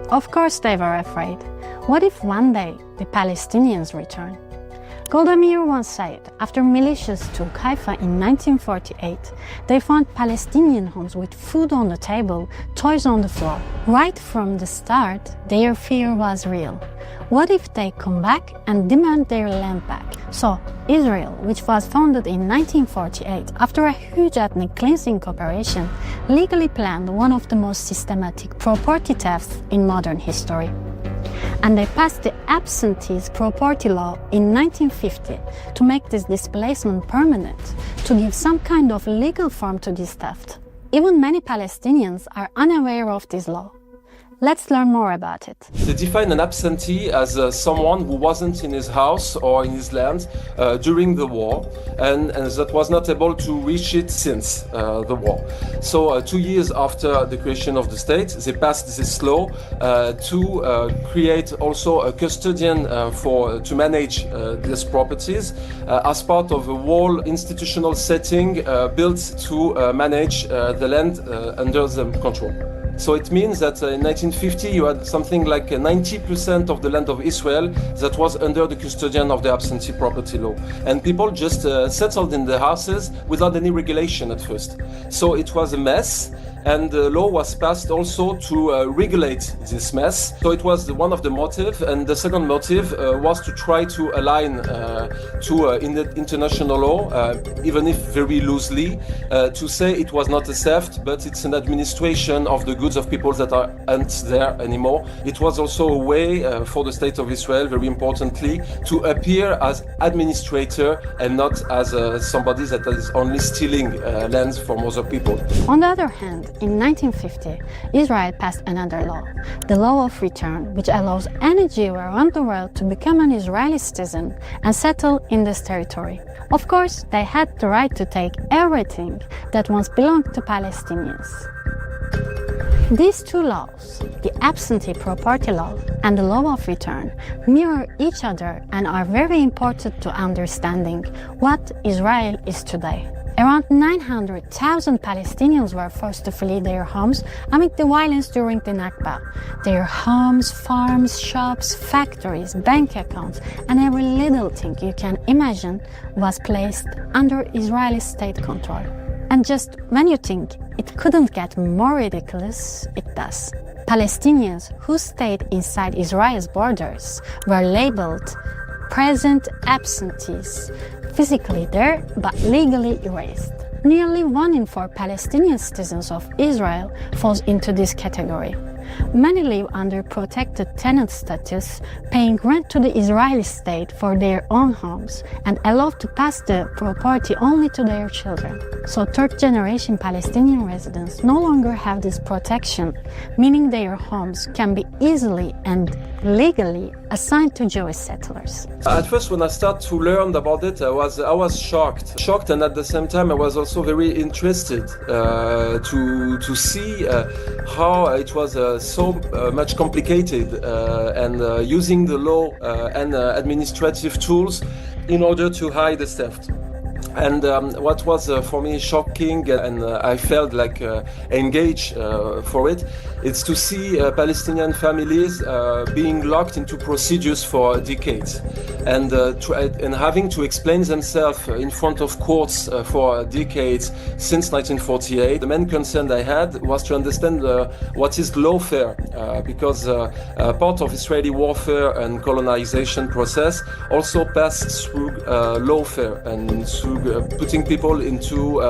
Of course they were afraid. What if one day the Palestinians return? Golda Meir once said, after militias took Haifa in 1948, they found Palestinian homes with food on the table, toys on the floor. Right from the start, their fear was real. What if they come back and demand their land back? So, Israel, which was founded in 1948 after a huge ethnic cleansing operation, legally planned one of the most systematic property thefts in modern history. And they passed the Absentees Property law in 1950 to make this displacement permanent, to give some kind of legal form to this theft. Even many Palestinians are unaware of this law. Let's learn more about it. They define an absentee as someone who wasn't in his house or in his land during the war and that was not able to reach it since the war. So 2 years after the creation of the state, they passed this law to create also a custodian to manage these properties as part of a whole institutional setting built to manage the land under the control. So it means that in 1950 you had something like 90% of the land of Israel that was under the custodian of the absentee property law. And people just settled in the houses without any regulation at first. So it was a mess. And the law was passed also to regulate this mess. So it was one of the motives. And the second motive was to try to align in the international law, even if very loosely, to say it was not a theft, but it's an administration of the goods of people that aren't there anymore. It was also a way for the state of Israel, very importantly, to appear as administrator and not as somebody that is only stealing lands from other people. On the other hand, in 1950, Israel passed another law, the Law of Return, which allows any Jew around the world to become an Israeli citizen and settle in this territory. Of course, they had the right to take everything that once belonged to Palestinians. These two laws, the Absentee Property Law and the Law of Return, mirror each other and are very important to understanding what Israel is today. Around 900,000 Palestinians were forced to flee their homes amid the violence during the Nakba. Their homes, farms, shops, factories, bank accounts, and every little thing you can imagine was placed under Israeli state control. And just when you think it couldn't get more ridiculous, it does. Palestinians who stayed inside Israel's borders were labeled present absentees, physically there but legally erased. Nearly 1 in 4 Palestinian citizens of Israel falls into this category. Many live under protected tenant status, paying rent to the Israeli state for their own homes and allowed to pass the property only to their children. So third-generation Palestinian residents no longer have this protection, meaning their homes can be easily and legally assigned to Jewish settlers. At first, when I started to learn about it, I was shocked, and at the same time, I was also very interested to see how it was so much complicated and using the law and administrative tools in order to hide the theft. And what was for me shocking, and I felt like engaged for it, it's to see Palestinian families being locked into procedures for decades and having to explain themselves in front of courts for decades since 1948. The main concern I had was to understand what is lawfare, because part of Israeli warfare and colonization process also passed through lawfare and through putting people into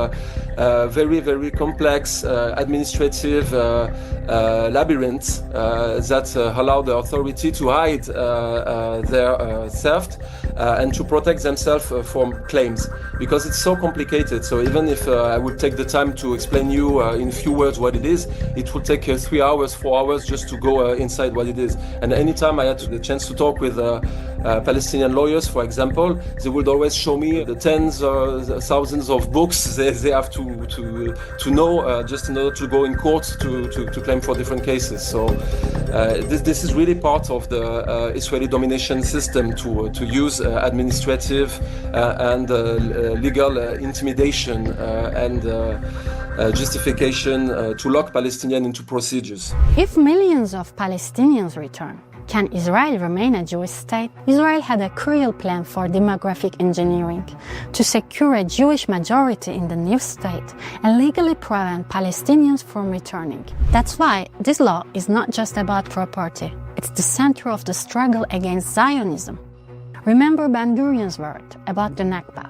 very, very complex administrative labyrinths that allow the authority to hide their theft and to protect themselves from claims, because it's so complicated. So even if I would take the time to explain you in few words what it is, it would take 3 hours, 4 hours just to go inside what it is. And anytime I had the chance to talk with Palestinian lawyers, for example, they would always show me the tens or thousands of books they have to know just in order to go in court to claim for different cases. So this is really part of the Israeli domination system to use administrative and legal intimidation and justification to lock Palestinians into procedures. If millions of Palestinians return, can Israel remain a Jewish state? Israel had a cruel plan for demographic engineering to secure a Jewish majority in the new state and legally prevent Palestinians from returning. That's why this law is not just about property. It's the center of the struggle against Zionism. Remember Ben-Gurion's word about the Nakba.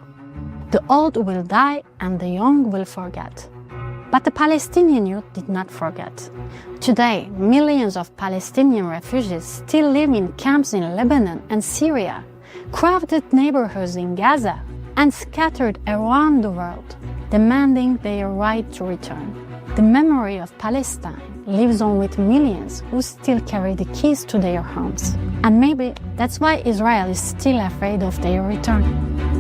The old will die and the young will forget. But the Palestinian youth did not forget. Today, millions of Palestinian refugees still live in camps in Lebanon and Syria, crowded neighborhoods in Gaza, and scattered around the world, demanding their right to return. The memory of Palestine lives on with millions who still carry the keys to their homes. And maybe that's why Israel is still afraid of their return.